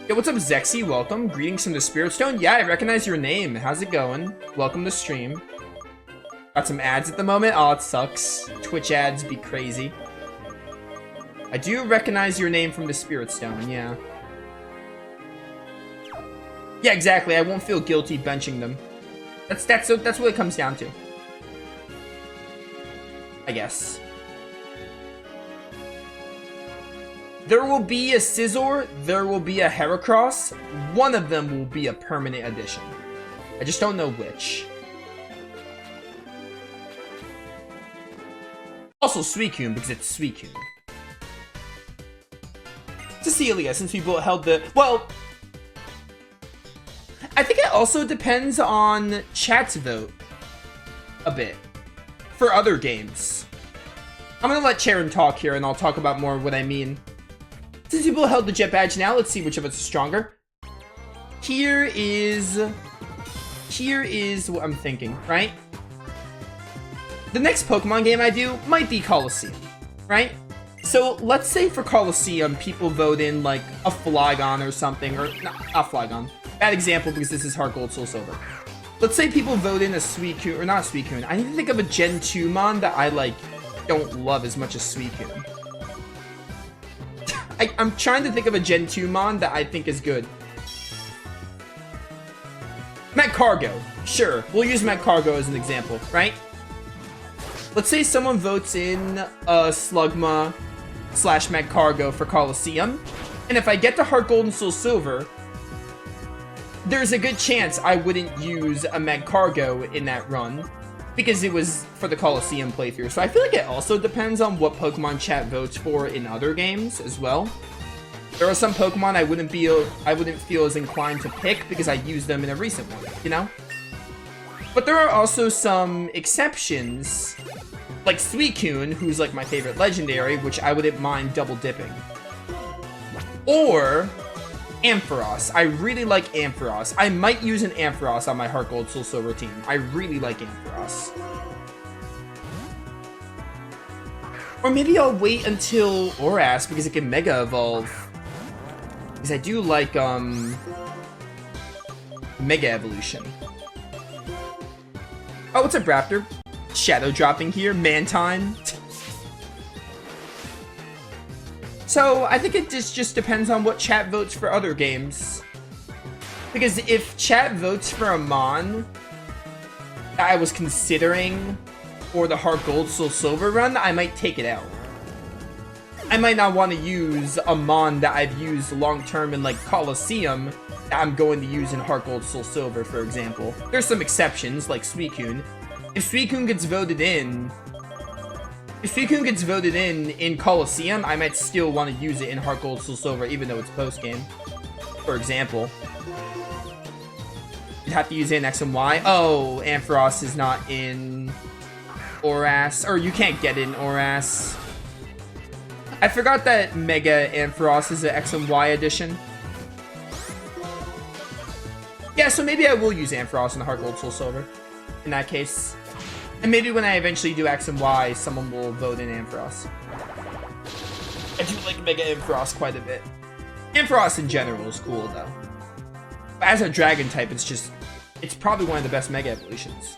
Yo, what's up, Zexy? Welcome. Greetings from the Spirit Stone. Yeah, I recognize your name. How's it going? Welcome to stream. Got some ads at the moment. Oh, it sucks. Twitch ads be crazy. I do recognize your name from the Spirit Stone, yeah. Yeah, exactly. I won't feel guilty benching them. That's what it comes down to. I guess. There will be a Scizor, there will be a Heracross. One of them will be a permanent addition. I just don't know which. Also Suicune, because it's Suicune. Cecilia, since people held the... Well, I think it also depends on chat's vote a bit for other games. I'm gonna let Charon talk here, and I'll talk about more what I mean. Since people held the Jet Badge now, let's see which of us is stronger. Here is what I'm thinking, right? The next Pokemon game I do might be Colosseum, right? So let's say for Colosseum, people vote in like a Flygon or something, or not Flygon. Bad example because this is Heart Gold, Soul Silver. Let's say people vote in a Suicune, or not Suicune. I need to think of a Gen 2 mon that I like don't love as much as Suicune. I'm trying to think of a Gen 2 mon that I think is good. Magcargo. Sure, we'll use Magcargo as an example, right? Let's say someone votes in a Slugma / Magcargo for Colosseum, and if I get to Heart Gold and Soul Silver, there's a good chance I wouldn't use a Magcargo in that run, because it was for the Colosseum playthrough. So I feel like it also depends on what Pokemon chat votes for in other games as well. There are some Pokemon I wouldn't feel as inclined to pick because I used them in a recent one, you know? But there are also some exceptions, like Suicune, who's like my favorite legendary, which I wouldn't mind double dipping. Or Ampharos. I really like Ampharos. I might use an Ampharos on my Heart Gold Soul Silver team. I really like Ampharos. Or maybe I'll wait until Oras because it can Mega Evolve. Because I do like Mega Evolution. Oh, what's up, Raptor? Shadow dropping here, Mantine. So, I think it just depends on what chat votes for other games. Because if chat votes for a mon that I was considering for the Heart Gold Soul Silver run, I might take it out. I might not want to use a mon that I've used long term in like Colosseum that I'm going to use in Heart Gold Soul Silver, for example. There's some exceptions, like Suicune. If Suicune gets voted in Colosseum, I might still want to use it in Heart Gold Soul Silver, even though it's post-game. For example. You'd have to use it in X and Y. Oh, Ampharos is not in Oras. Or you can't get it in Oras. I forgot that Mega Ampharos is an X and Y edition. Yeah, so maybe I will use Ampharos in the Heart Gold Soul Silver. In that case. And maybe when I eventually do X and Y, someone will vote in Ampharos. I do like Mega Ampharos quite a bit. Ampharos in general is cool, though. But as a dragon type, it's probably one of the best Mega Evolutions.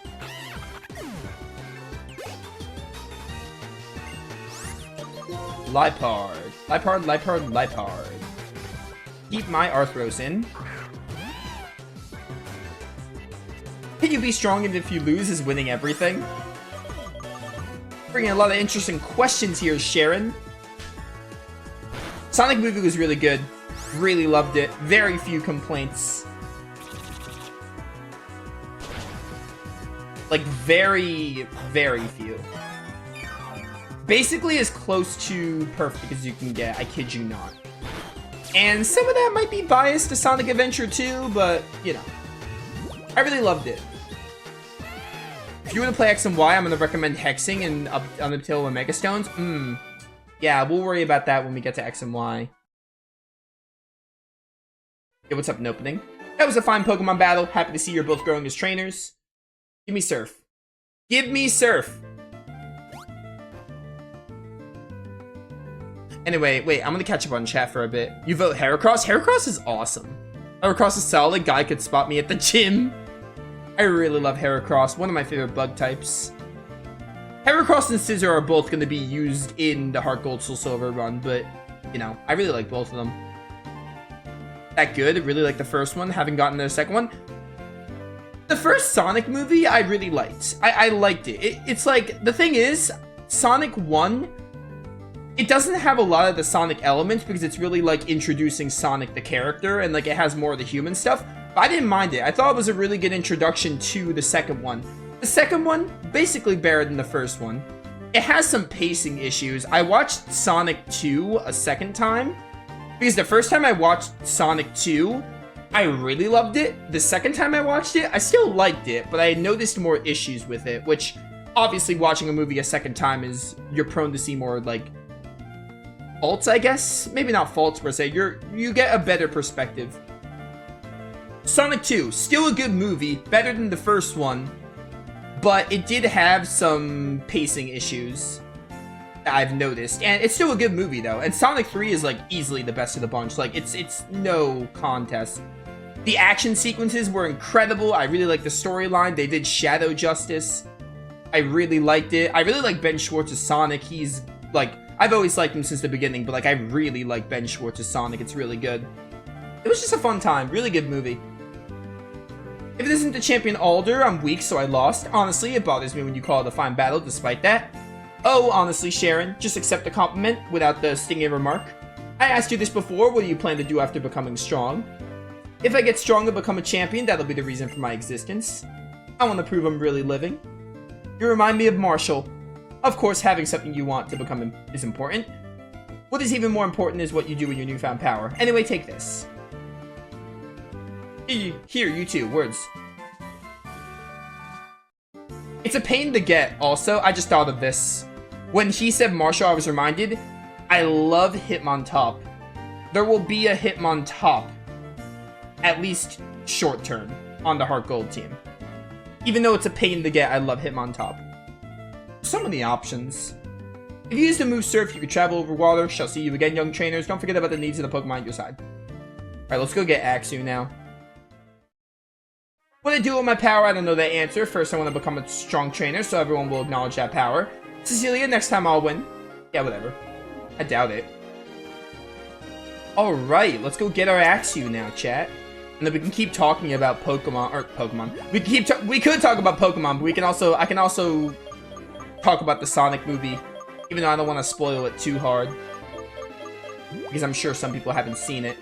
Lipard. Keep my Arthros in. Can you be strong even if you lose is winning everything? Bringing a lot of interesting questions here, Sharon. Sonic movie was really good. Really loved it. Very few complaints. Like, very, very few. Basically as close to perfect as you can get, I kid you not. And some of that might be biased to Sonic Adventure 2, but, you know. I really loved it. If you want to play X and Y, I'm going to recommend hexing and up until Omega Stones. Yeah, we'll worry about that when we get to X and Y. Hey, what's up, Nopening? That was a fine Pokemon battle. Happy to see you're both growing as trainers. Give me Surf. Give me Surf. Anyway, wait, I'm gonna catch up on chat for a bit. You vote Heracross? Heracross is awesome. Heracross is solid. Guy could spot me at the gym. I really love Heracross. One of my favorite bug types. Heracross and Scizor are both going to be used in the Heart Gold Soul Silver run, but, you know, I really like both of them. That good. I really like the first one, haven't gotten the second one. The first Sonic movie, I really liked. I liked it. It's like, the thing is, Sonic 1, it doesn't have a lot of the Sonic elements because it's really, like, introducing Sonic the character, and, like, it has more of the human stuff. But I didn't mind it. I thought it was a really good introduction to the second one. The second one, basically better than the first one. It has some pacing issues. I watched Sonic 2 a second time, because the first time I watched Sonic 2, I really loved it. The second time I watched it, I still liked it, but I noticed more issues with it, which, obviously, watching a movie a second time is, you're prone to see more, like, faults, I guess? Maybe not faults, per se. You get a better perspective. Sonic 2, still a good movie, better than the first one, but it did have some pacing issues that I've noticed, and it's still a good movie though. And Sonic 3 is like easily the best of the bunch. Like it's no contest. The action sequences were incredible. I really liked the storyline. They did Shadow justice. I really liked it. I really like Ben Schwartz's Sonic. He's like, I've always liked him since the beginning, but like I really like Ben Schwartz's Sonic. It's really good. It was just a fun time. Really good movie. If it isn't the champion Alder, I'm weak, so I lost. Honestly, it bothers me when you call it a fine battle, despite that. Oh, honestly, Sharon, just accept the compliment without the stinging remark. I asked you this before, what do you plan to do after becoming strong? If I get strong and become a champion, that'll be the reason for my existence. I want to prove I'm really living. You remind me of Marshall. Of course, having something you want to become is important. What is even more important is what you do with your newfound power. Anyway, take this. Here, you too. Words. It's a pain to get, also. I just thought of this. When he said Marshall, I was reminded, I love Hitmontop. There will be a Hitmontop, at least short term, on the Heart Gold team. Even though it's a pain to get, I love Hitmontop. So many options. If you use the move Surf, you can travel over water. Shall see you again, young trainers. Don't forget about the needs of the Pokemon at your side. Alright, let's go get Axew now. What I do with my power, I don't know that answer. First, I want to become a strong trainer, so everyone will acknowledge that power. Cecilia, next time I'll win. Yeah, whatever. I doubt it. Alright, let's go get our Axew now, chat. And then we can keep talking about Pokemon. We could talk about Pokemon, but I can also talk about the Sonic movie. Even though I don't want to spoil it too hard. Because I'm sure some people haven't seen it.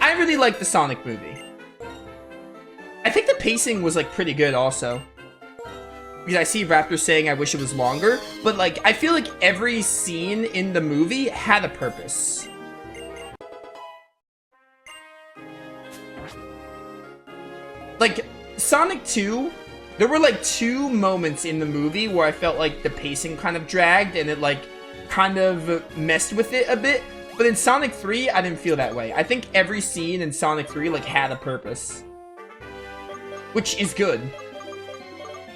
I really like the Sonic movie. I think the pacing was, like, pretty good, also. Because I see Raptor saying I wish it was longer. But, like, I feel like every scene in the movie had a purpose. Like, Sonic 2, there were, like, 2 moments in the movie where I felt like the pacing kind of dragged. And it, like, kind of messed with it a bit. But in Sonic 3, I didn't feel that way. I think every scene in Sonic 3, like, had a purpose. Which is good.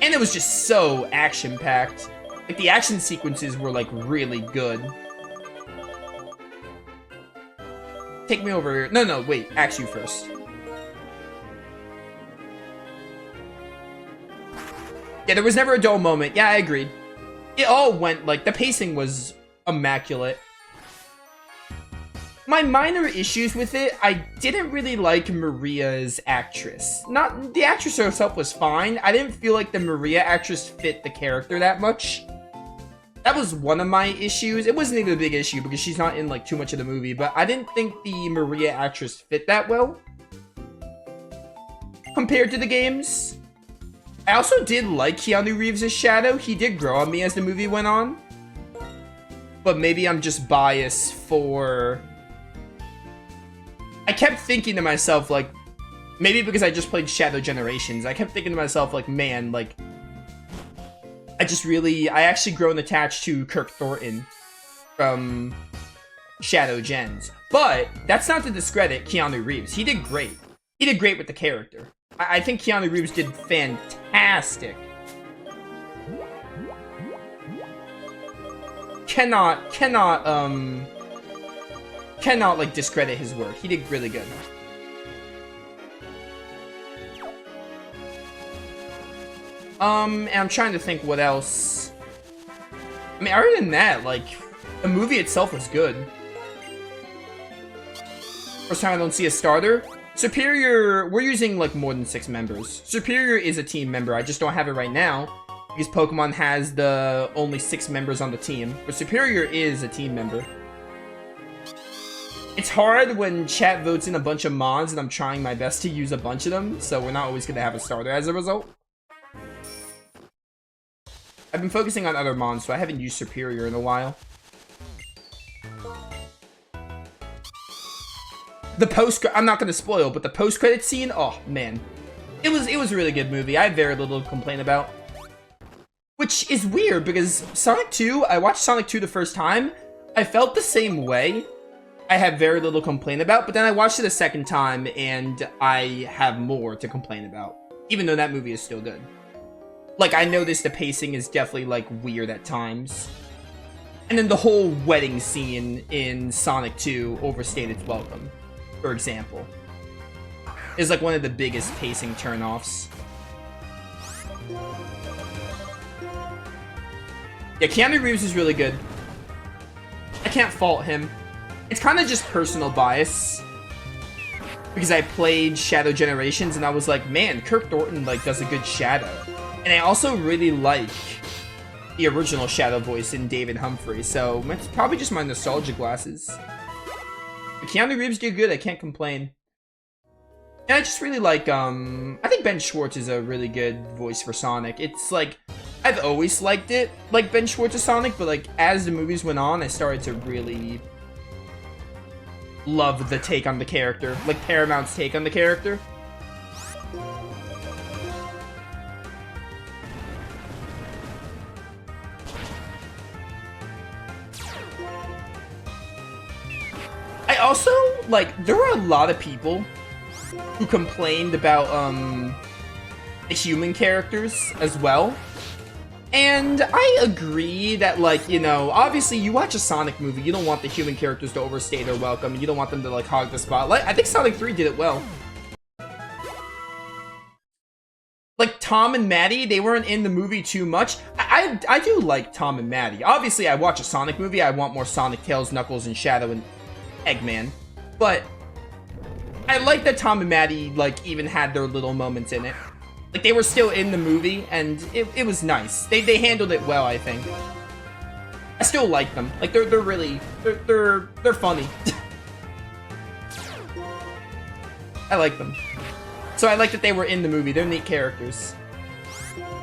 And it was just so action-packed. Like, the action sequences were, like, really good. Take me over here. No, wait. Axew first. Yeah, there was never a dull moment. Yeah, I agreed. It all went, like, the pacing was immaculate. My minor issues with it, I didn't really like Maria's actress. The actress herself was fine. I didn't feel like the Maria actress fit the character that much. That was one of my issues. It wasn't even a big issue because she's not in like too much of the movie, but I didn't think the Maria actress fit that well compared to the games. I also did like Keanu Reeves' Shadow. He did grow on me as the movie went on. But maybe I'm just biased for... I kept thinking to myself, like, maybe because I just played Shadow Generations, I kept thinking to myself, like, man, like, I actually grown attached to Kirk Thornton from Shadow Gens. But that's not to discredit Keanu Reeves. He did great. He did great with the character. I think Keanu Reeves did fantastic. cannot, like, discredit his work. He did really good. And I'm trying to think what else. I mean, other than that, like, the movie itself was good. First time I don't see a starter. Superior, we're using, like, more than 6 members. Superior is a team member. I just don't have it right now, because Pokemon has the only 6 members on the team. But Superior is a team member. It's hard when chat votes in a bunch of mons, and I'm trying my best to use a bunch of them, so we're not always going to have a starter as a result. I've been focusing on other mons, so I haven't used Superior in a while. The I'm not gonna spoil, but the post-credit scene, oh man. It was a really good movie. I have very little to complain about. Which is weird, because Sonic 2, I watched Sonic 2 the first time, I felt the same way. I have very little to complain about, but then I watched it a second time, and I have more to complain about. Even though that movie is still good. Like, I noticed the pacing is definitely, like, weird at times. And then the whole wedding scene in Sonic 2 overstayed its welcome, for example. Is, like, one of the biggest pacing turnoffs. Yeah, Keanu Reeves is really good. I can't fault him. It's kind of just personal bias. Because I played Shadow Generations, and I was like, man, Kirk Thornton, like, does a good Shadow. And I also really like the original Shadow voice in David Humphrey, so it's probably just my nostalgia glasses. But Keanu Reeves did good, I can't complain. And I just really like, I think Ben Schwartz is a really good voice for Sonic. It's like, I've always liked it, like Ben Schwartz as Sonic, but like, as the movies went on, I started to really love the take on the character, like Paramount's take on the character. I also, like, there were a lot of people who complained about, the human characters as well. And I agree that, like, you know, obviously you watch a Sonic movie, you don't want the human characters to overstay their welcome, and you don't want them to, like, hog the spotlight. I think Sonic 3 did it well. Like, Tom and Maddie, they weren't in the movie too much. I do like Tom and Maddie. Obviously, I watch a Sonic movie, I want more Sonic, Tails, Knuckles, and Shadow, and Eggman. But I like that Tom and Maddie, like, even had their little moments in it. Like, they were still in the movie, and it was nice. They handled it well, I think. I still like them. Like, they're really... They're funny. I like them. So I like that they were in the movie. They're neat characters.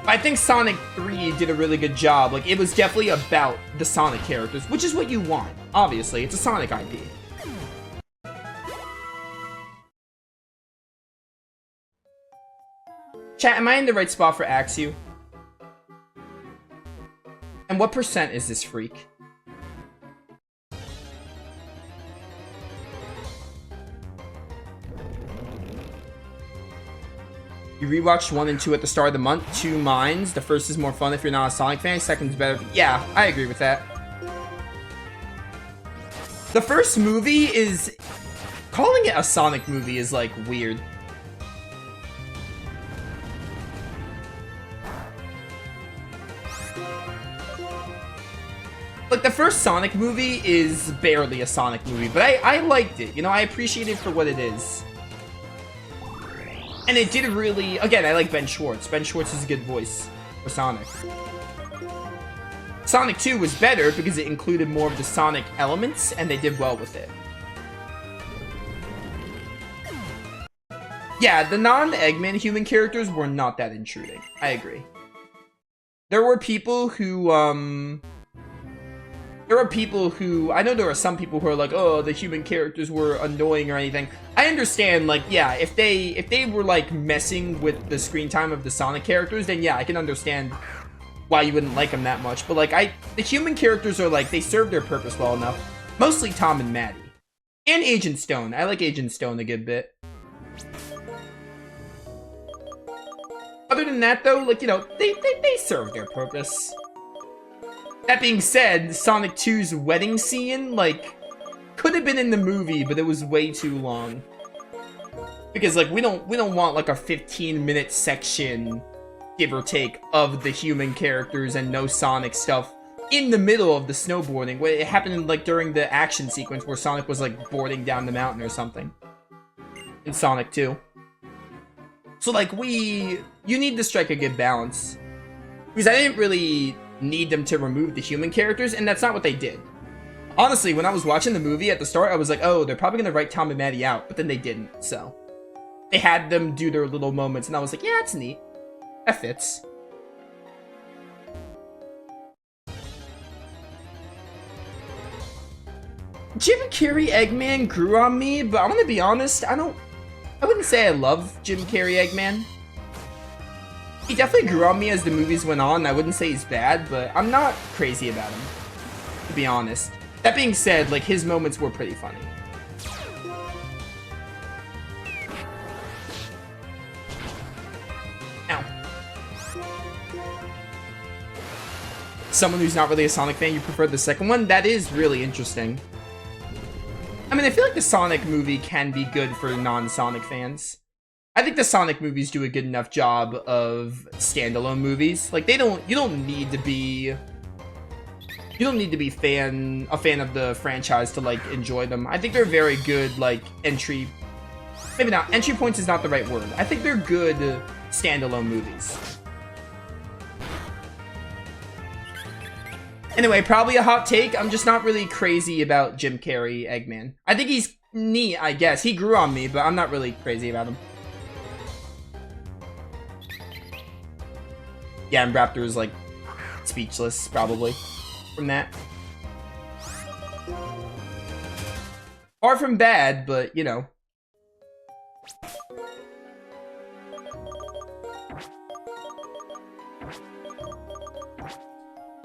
I think Sonic 3 did a really good job. Like, it was definitely about the Sonic characters, which is what you want. Obviously, it's a Sonic IP. Chat, am I in the right spot for Axew? And what percent is this freak? You rewatched 1 and 2 at the start of the month. 2 minds. The first is more fun if you're not a Sonic fan. Second's better. Yeah, I agree with that. The first movie is... Calling it a Sonic movie is, like, weird. Like, the first Sonic movie is barely a Sonic movie, but I liked it. You know, I appreciate it for what it is. And it did really... Again, I like Ben Schwartz. Ben Schwartz is a good voice for Sonic. Sonic 2 was better because it included more of the Sonic elements, and they did well with it. Yeah, the non-Eggman human characters were not that intruding. I agree. There were people who, I know there are some people who are like, oh, the human characters were annoying or anything. I understand, like, yeah, if they were, like, messing with the screen time of the Sonic characters, then yeah, I can understand why you wouldn't like them that much. But, like, the human characters are, like, they serve their purpose well enough. Mostly Tom and Maddie. And Agent Stone. I like Agent Stone a good bit. Other than that, though, like, you know, they serve their purpose. That being said, Sonic 2's wedding scene, like, could have been in the movie, but it was way too long. Because, like, we don't want, like, a 15-minute section, give or take, of the human characters and no Sonic stuff in the middle of the snowboarding. It happened, like, during the action sequence where Sonic was, like, boarding down the mountain or something. In Sonic 2. So, like, you need to strike a good balance. Because I didn't really need them to remove the human characters, and that's not what they did. Honestly, when I was watching the movie at the start, I was like, oh, they're probably gonna write Tom and Maddie out, but then they didn't, so. They had them do their little moments, and I was like, yeah, it's neat. That fits. Jim Carrey Eggman grew on me, but I'm gonna be honest, I wouldn't say I love Jim Carrey Eggman. He definitely grew on me as the movies went on. I wouldn't say he's bad, but I'm not crazy about him, to be honest. That being said, like, his moments were pretty funny. Ow. Someone who's not really a Sonic fan, you prefer the second one? That is really interesting. I mean, I feel like the Sonic movie can be good for non-Sonic fans. I think the Sonic movies do a good enough job of standalone movies. Like, you don't need to be a fan of the franchise to, like, enjoy them. I think they're very good, like, entry points is not the right word. I think they're good standalone movies. Anyway, probably a hot take. I'm just not really crazy about Jim Carrey Eggman. I think he's neat, I guess. He grew on me, but I'm not really crazy about him. Yeah, and Raptor is, like, speechless, probably, from that. Far from bad, but, you know.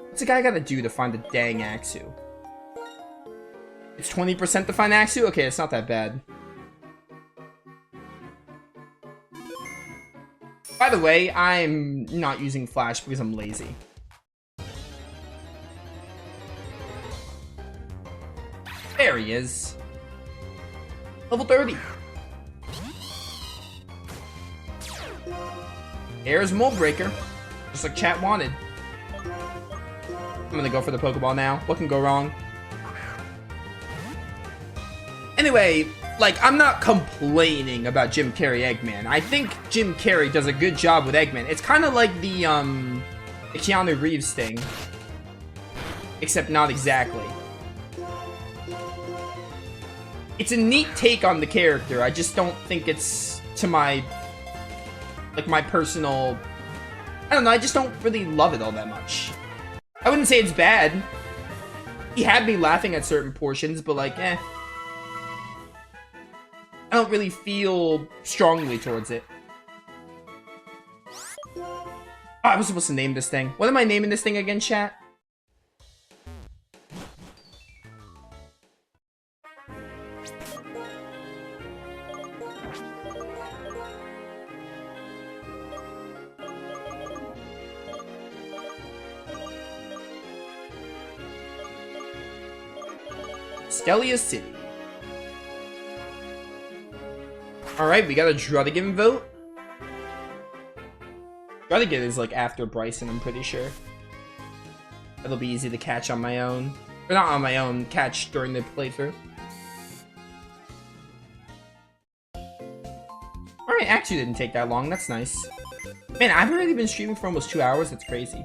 What's the guy gotta do to find the dang Axew? It's 20% to find Axew? Okay, it's not that bad. By the way, I'm not using Flash because I'm lazy. There he is. Level 30. There's Mold Breaker. Just like chat wanted. I'm gonna go for the Pokeball now. What can go wrong? Anyway, like, I'm not complaining about Jim Carrey Eggman. I think Jim Carrey does a good job with Eggman. It's kind of like the Keanu Reeves thing. Except not exactly. It's a neat take on the character. I just don't think it's to my personal... I don't know, I just don't really love it all that much. I wouldn't say it's bad. He had me laughing at certain portions, but, like, eh. I don't really feel strongly towards it. Oh, I was supposed to name this thing. What am I naming this thing again, chat? Stelia City. Alright, we got a Druddigan vote. Druddigan is, like, after Bryson, I'm pretty sure. It'll be easy to catch on my own. Or not on my own, catch during the playthrough. Alright, actually didn't take that long, that's nice. Man, I've already been streaming for almost 2 hours, that's crazy.